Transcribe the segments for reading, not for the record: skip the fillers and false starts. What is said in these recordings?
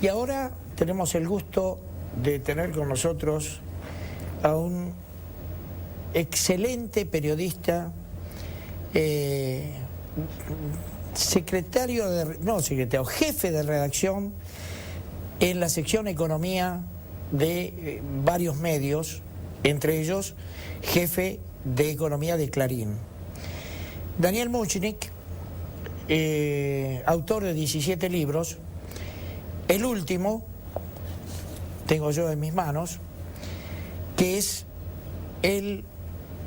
Y ahora tenemos el gusto de tener con nosotros a un excelente periodista, jefe de redacción en la sección Economía de varios medios, entre ellos jefe de Economía de Clarín. Daniel Muchnik, autor de 17 libros, el último, tengo yo en mis manos, que es el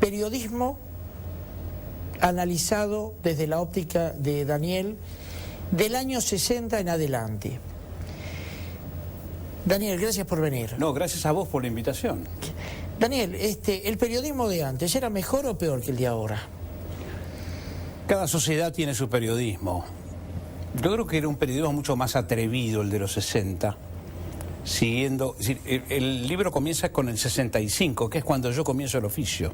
periodismo analizado desde la óptica de Daniel del año 60 en adelante. Daniel, gracias por venir. No, gracias a vos por la invitación. Daniel, ¿el periodismo de antes era mejor o peor que el de ahora? Cada sociedad tiene su periodismo. Yo creo que era un periodismo mucho más atrevido el de los 60. Siguiendo, el libro comienza con el 65, que es cuando yo comienzo el oficio.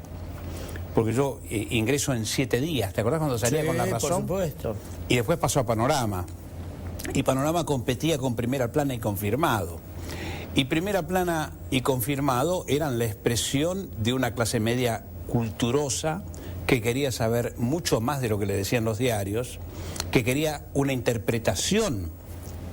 Porque yo ingreso en 7 días, ¿te acordás cuando salía con La Razón? Por supuesto. Y después pasó a Panorama. Y Panorama competía con Primera Plana y Confirmado. Y Primera Plana y Confirmado eran la expresión de una clase media culturosa que quería saber mucho más de lo que le decían los diarios, que quería una interpretación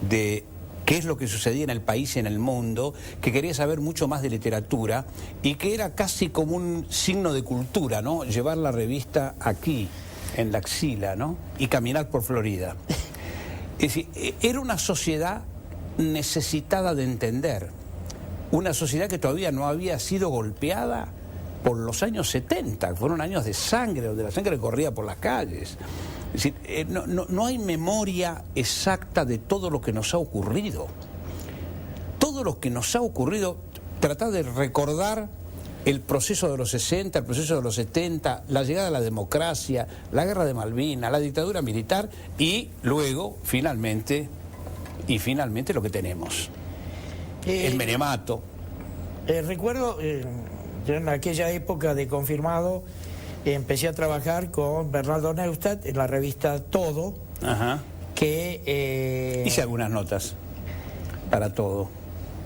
de qué es lo que sucedía en el país y en el mundo, que quería saber mucho más de literatura y que era casi como un signo de cultura, ¿no? Llevar la revista aquí, en la axila, ¿no? Y caminar por Florida. Es decir, era una sociedad necesitada de entender, una sociedad que todavía no había sido golpeada por los años 70, fueron años de sangre, donde la sangre corría por las calles. Es decir, no hay memoria exacta de todo lo que nos ha ocurrido. Todo lo que nos ha ocurrido, tratar de recordar el proceso de los 60, el proceso de los 70, la llegada de la democracia, la guerra de Malvinas, la dictadura militar y luego, finalmente lo que tenemos. El menemato. Recuerdo, yo en aquella época de Confirmado, empecé a trabajar con Bernardo Neustadt en la revista Todo. Ajá. Que hice algunas notas para Todo.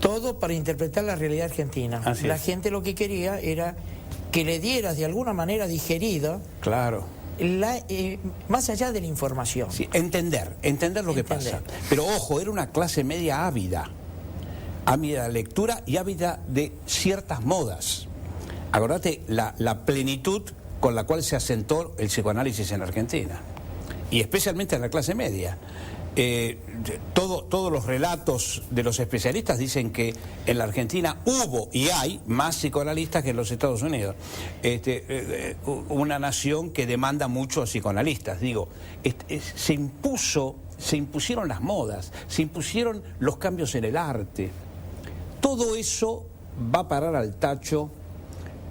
Todo para interpretar la realidad argentina. Así la es. gente lo que quería era que le dieras de alguna manera digerida, claro, más allá de la información. Sí, entender lo que pasa. Pero ojo, era una clase media ávida de lectura y ávida de ciertas modas. Acordate la plenitud con la cual se asentó el psicoanálisis en Argentina, y especialmente en la clase media. Todos los relatos de los especialistas dicen que en la Argentina hubo y hay más psicoanalistas que en los Estados Unidos. Una nación que demanda mucho a psicoanalistas. Digo, se impusieron las modas, se impusieron los cambios en el arte. Todo eso va a parar al tacho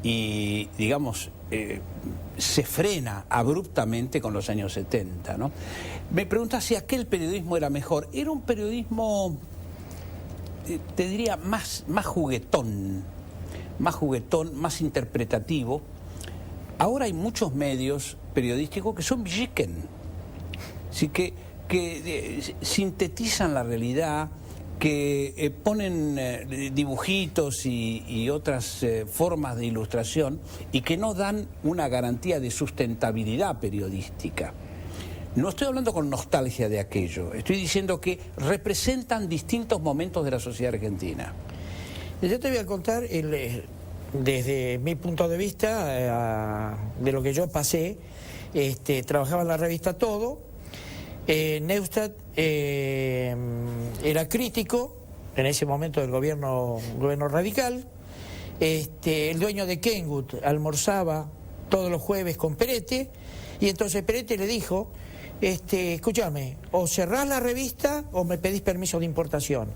y, digamos, se frena abruptamente con los años 70, ¿no? Me preguntas si aquel periodismo era mejor. Era un periodismo, te diría, más juguetón, más interpretativo. Ahora hay muchos medios periodísticos que son villiquen, así que sintetizan la realidad, que ponen dibujitos y otras formas de ilustración y que no dan una garantía de sustentabilidad periodística. No estoy hablando con nostalgia de aquello, estoy diciendo que representan distintos momentos de la sociedad argentina. Yo te voy a contar, desde mi punto de vista, de lo que yo pasé. Trabajaba en la revista Todo. Neustadt era crítico en ese momento del gobierno radical. El dueño de Kenwood almorzaba todos los jueves con Perete, y entonces Perete le dijo: escúchame, o cerrás la revista o me pedís permiso de importación.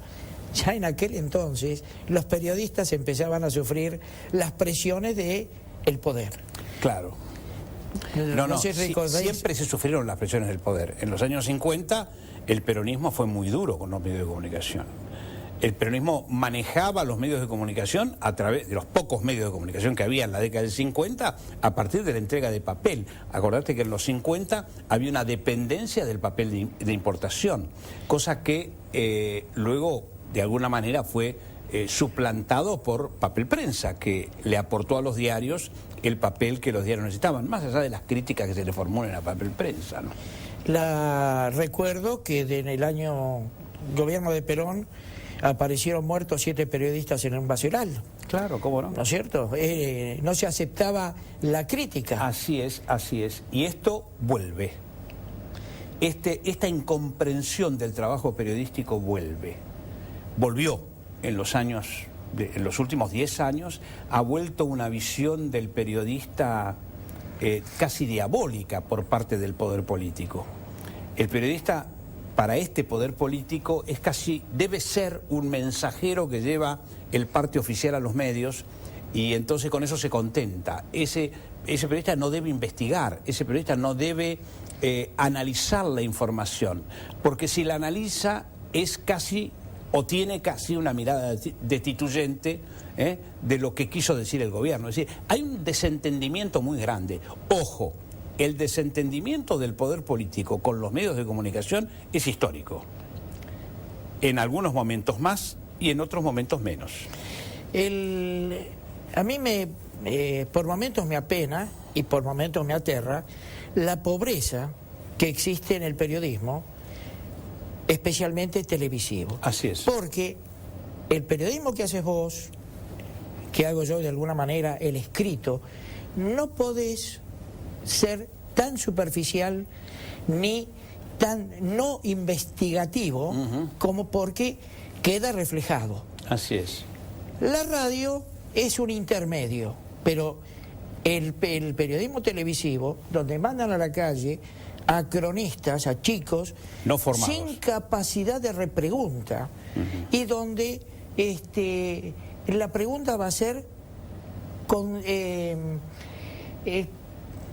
Ya en aquel entonces los periodistas empezaban a sufrir las presiones del poder. Claro. Siempre se sufrieron las presiones del poder. En los años 50 el peronismo fue muy duro con los medios de comunicación. El peronismo manejaba los medios de comunicación a través de los pocos medios de comunicación que había en la década del 50 a partir de la entrega de papel. Acordate que en los 50 había una dependencia del papel de importación, cosa que luego de alguna manera fue suplantado por papel prensa, que le aportó a los diarios el papel que los diarios necesitaban, más allá de las críticas que se le formulan a papel prensa, ¿no? Recuerdo que en el gobierno de Perón aparecieron muertos 7 periodistas en un basural. Claro, ¿cómo no? ¿No es cierto? No se aceptaba la crítica. Así es, así es. Y esto vuelve. Esta incomprensión del trabajo periodístico volvió en los últimos 10 años, ha vuelto una visión del periodista casi diabólica por parte del poder político. El periodista, para este poder político, debe ser un mensajero que lleva el parte oficial a los medios, y entonces con eso se contenta. Ese periodista no debe investigar, ese periodista no debe analizar la información, porque si la analiza es casi o tiene casi una mirada destituyente de lo que quiso decir el gobierno. Es decir, hay un desentendimiento muy grande. Ojo, el desentendimiento del poder político con los medios de comunicación es histórico. En algunos momentos más y en otros momentos menos. A mí por momentos me apena y por momentos me aterra la pobreza que existe en el periodismo, especialmente televisivo. Así es. Porque el periodismo que haces vos, que hago yo de alguna manera, el escrito, no podés ser tan superficial ni tan no investigativo como porque queda reflejado. Así es. La radio es un intermedio, pero el periodismo televisivo, donde mandan a la calle a cronistas, a chicos no formados, sin capacidad de repregunta, y donde la pregunta va a ser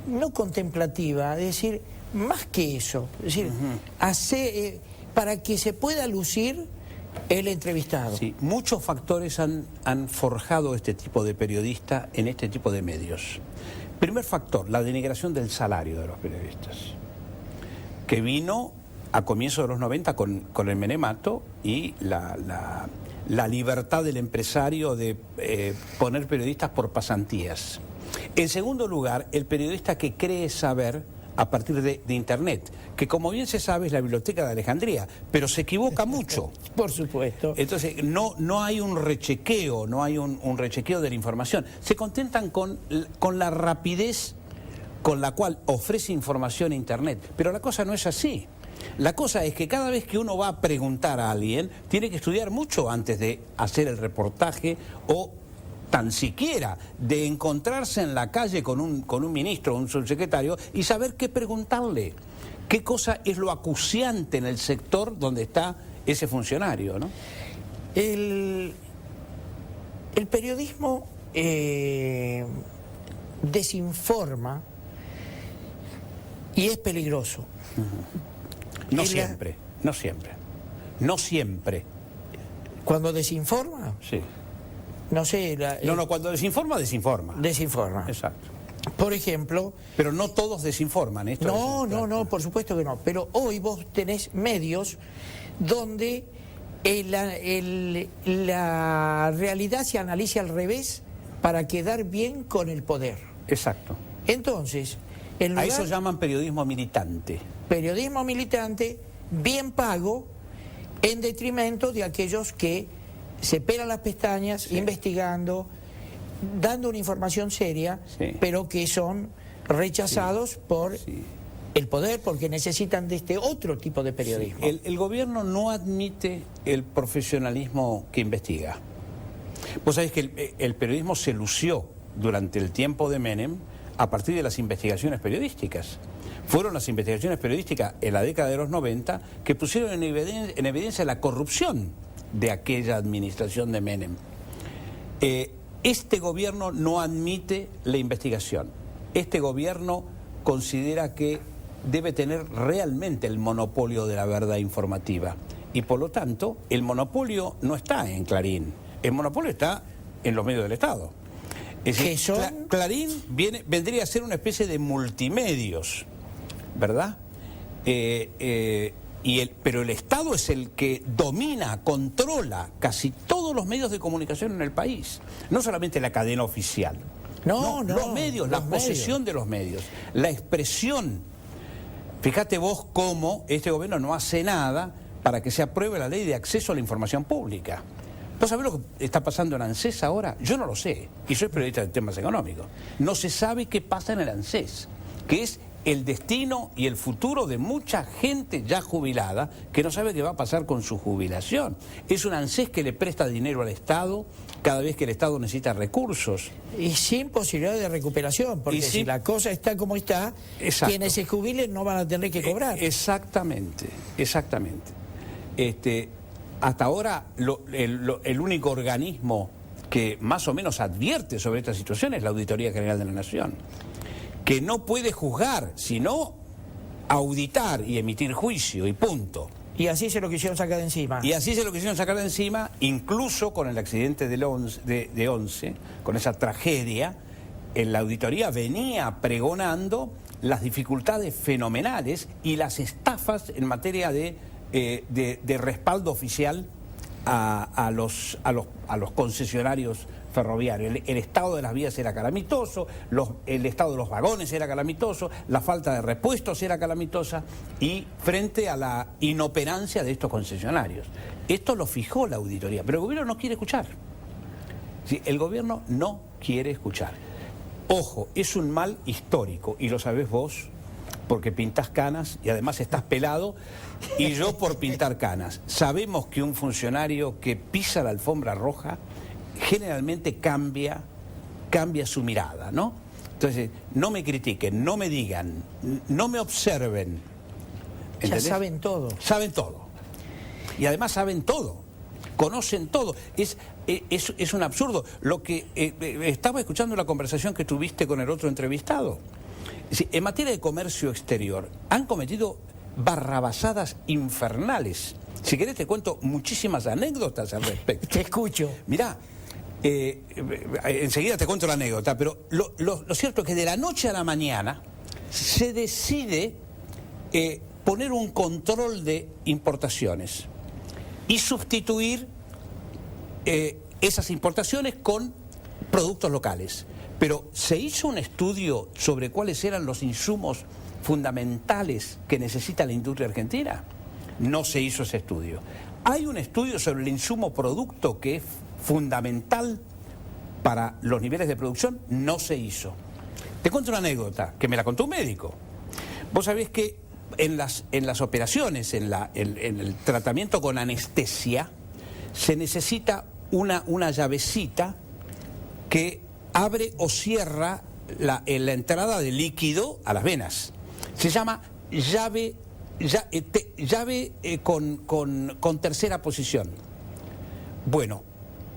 no contemplativa, es decir, más que eso, es decir, para que se pueda lucir el entrevistado. Sí, muchos factores han forjado este tipo de periodista en este tipo de medios. Primer factor, la denigración del salario de los periodistas, que vino a comienzos de los 90 con el menemato y la libertad del empresario de poner periodistas por pasantías. En segundo lugar, el periodista que cree saber a partir de Internet, que como bien se sabe es la Biblioteca de Alejandría, pero se equivoca mucho. Por supuesto. Entonces no hay un rechequeo, no hay un rechequeo de la información. Se contentan con la rapidez con la cual ofrece información Internet, pero la cosa no es así. La cosa es que cada vez que uno va a preguntar a alguien, tiene que estudiar mucho antes de hacer el reportaje o tan siquiera de encontrarse en la calle con un ministro o un subsecretario y saber qué preguntarle, qué cosa es lo acuciante en el sector donde está ese funcionario, ¿no? El periodismo desinforma y es peligroso. No siempre, no siempre. No siempre. ¿Cuando desinforma? Sí. No sé... cuando desinforma. Desinforma. Exacto. Por ejemplo... Pero no todos desinforman. No, por supuesto que no. Pero hoy vos tenés medios donde la realidad se analiza al revés para quedar bien con el poder. Exacto. Entonces... a eso llaman periodismo militante. Periodismo militante, bien pago, en detrimento de aquellos que se pelan las pestañas, sí, investigando, dando una información seria, sí, pero que son rechazados, sí, por el poder, porque necesitan de este otro tipo de periodismo. Sí. El gobierno no admite el profesionalismo que investiga. Vos sabés que el periodismo se lució durante el tiempo de Menem a partir de las investigaciones periodísticas. Fueron las investigaciones periodísticas en la década de los 90 que pusieron en evidencia la corrupción de aquella administración de Menem. Este gobierno no admite la investigación. Este gobierno considera que debe tener realmente el monopolio de la verdad informativa. Y por lo tanto, el monopolio no está en Clarín. El monopolio está en los medios del Estado. Es decir, Clarín vendría a ser una especie de multimedios, ¿verdad? pero el Estado es el que domina, controla casi todos los medios de comunicación en el país, no solamente la cadena oficial. No, los medios, la posesión de los medios, la expresión. Fíjate vos cómo este gobierno no hace nada para que se apruebe la ley de acceso a la información pública. ¿Vos sabés lo que está pasando en ANSES ahora? Yo no lo sé, y soy periodista de temas económicos. No se sabe qué pasa en el ANSES, que es el destino y el futuro de mucha gente ya jubilada que no sabe qué va a pasar con su jubilación. Es un ANSES que le presta dinero al Estado cada vez que el Estado necesita recursos. Y sin posibilidad de recuperación, porque si la cosa está como está, quienes se jubilen no van a tener que cobrar. Exactamente. Hasta ahora el único organismo que más o menos advierte sobre esta situación es la Auditoría General de la Nación, que no puede juzgar, sino auditar y emitir juicio, y punto. Y así se lo quisieron sacar de encima. Incluso con el accidente de 11, con esa tragedia, la auditoría venía pregonando las dificultades fenomenales y las estafas en materia de respaldo oficial a los concesionarios ferroviarios. El estado de las vías era calamitoso, el estado de los vagones era calamitoso, la falta de repuestos era calamitosa, y frente a la inoperancia de estos concesionarios. Esto lo fijó la auditoría, pero el gobierno no quiere escuchar. Sí, el gobierno no quiere escuchar. Ojo, es un mal histórico, y lo sabés vos, porque pintás canas y además estás pelado, y yo por pintar canas. Sabemos que un funcionario que pisa la alfombra roja generalmente cambia su mirada, ¿no? Entonces, no me critiquen, no me digan, no me observen. ¿Entendés? Ya saben todo. Saben todo. Y además saben todo. Conocen todo. Es un absurdo. Lo que estaba escuchando la conversación que tuviste con el otro entrevistado. En materia de comercio exterior, han cometido barrabasadas infernales. Si querés te cuento muchísimas anécdotas al respecto. Te escucho. Mirá, enseguida te cuento la anécdota, pero lo cierto es que de la noche a la mañana se decide poner un control de importaciones y sustituir esas importaciones con productos locales. Pero ¿se hizo un estudio sobre cuáles eran los insumos fundamentales que necesita la industria argentina? No se hizo ese estudio. ¿Hay un estudio sobre el insumo producto que es fundamental para los niveles de producción? No se hizo. Te cuento una anécdota que me la contó un médico. Vos sabés que en las operaciones, en el tratamiento con anestesia, se necesita una llavecita que abre o cierra la entrada de líquido a las venas. Se llama llave con tercera posición. Bueno,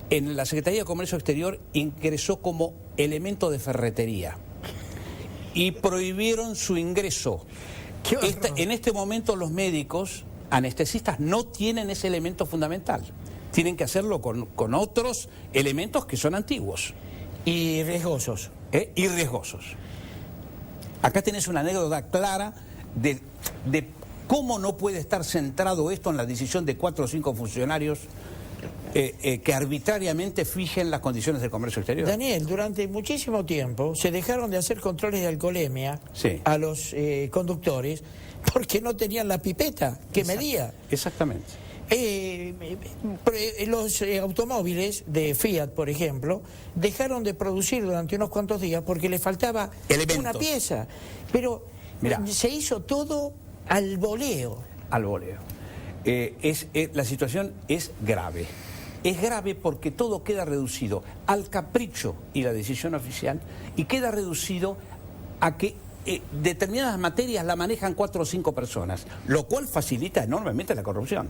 en la Secretaría de Comercio Exterior ingresó como elemento de ferretería y prohibieron su ingreso. En este momento los médicos anestesistas no tienen ese elemento fundamental. Tienen que hacerlo con otros elementos que son antiguos. Y riesgosos. Y riesgosos. Acá tenés una anécdota clara de cómo no puede estar centrado esto en la decisión de 4 o 5 funcionarios que arbitrariamente fijen las condiciones del comercio exterior. Daniel, durante muchísimo tiempo se dejaron de hacer controles de alcoholemia a los conductores porque no tenían la pipeta que medía. Exactamente. Los automóviles de Fiat, por ejemplo, dejaron de producir durante unos cuantos días porque le faltaba una pieza. Pero mirá, se hizo todo al voleo. Al voleo. La situación es grave. Es grave porque todo queda reducido al capricho y la decisión oficial, y queda reducido a que determinadas materias la manejan 4 o 5 personas, lo cual facilita enormemente la corrupción.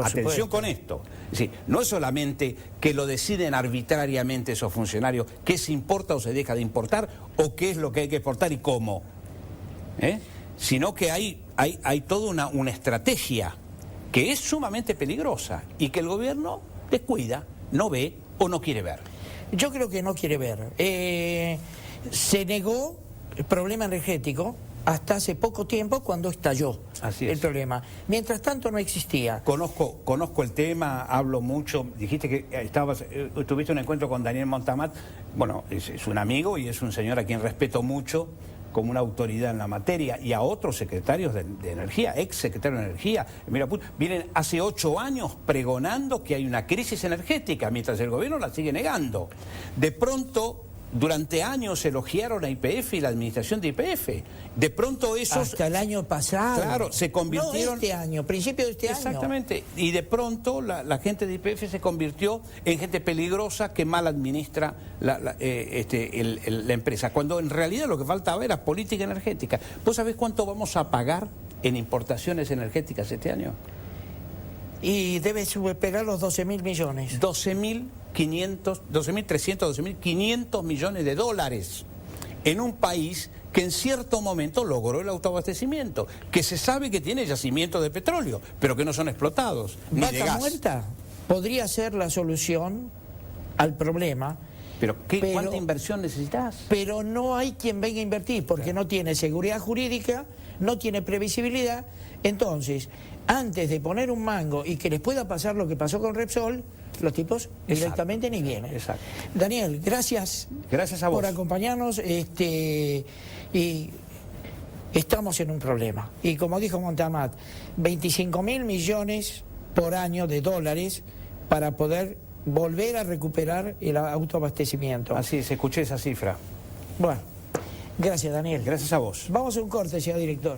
Atención con esto. Es decir, no es solamente que lo deciden arbitrariamente esos funcionarios qué se importa o se deja de importar, o qué es lo que hay que exportar y cómo, sino que hay toda una estrategia que es sumamente peligrosa y que el gobierno descuida, no ve o no quiere ver. Yo creo que no quiere ver. Se negó el problema energético hasta hace poco tiempo cuando estalló el problema. Mientras tanto no existía. Conozco el tema, hablo mucho. Dijiste que tuviste un encuentro con Daniel Montamat. Bueno, es un amigo y es un señor a quien respeto mucho como una autoridad en la materia, y a otros secretarios de energía, ex secretarios de energía, mira, vienen hace 8 años pregonando que hay una crisis energética, mientras el gobierno la sigue negando. De pronto, durante años elogiaron a YPF y la administración de YPF. De pronto esos... Hasta el año pasado. Claro, se convirtieron... No este año, principio de este año. Exactamente. Y de pronto la gente de YPF se convirtió en gente peligrosa que mal administra la empresa. Cuando en realidad lo que faltaba era política energética. ¿Vos sabés cuánto vamos a pagar en importaciones energéticas este año? Y debe superar los 12.000 millones. 12.300, 12.500 millones de dólares en un país que en cierto momento logró el autoabastecimiento, que se sabe que tiene yacimientos de petróleo, pero que no son explotados, ni de Vaca gas. muerta podría ser la solución al problema. Pero ¿cuánta inversión necesitas? Pero no hay quien venga a invertir, porque no tiene seguridad jurídica, no tiene previsibilidad. Entonces, antes de poner un mango y que les pueda pasar lo que pasó con Repsol, los tipos directamente ni vienen. Exacto. Daniel, gracias. Gracias a vos por acompañarnos. Y estamos en un problema. Y como dijo Montamat, 25.000 millones por año de dólares para poder volver a recuperar el autoabastecimiento. Así es, escuché esa cifra. Bueno, gracias, Daniel. Gracias a vos. Vamos a un corte, señor director.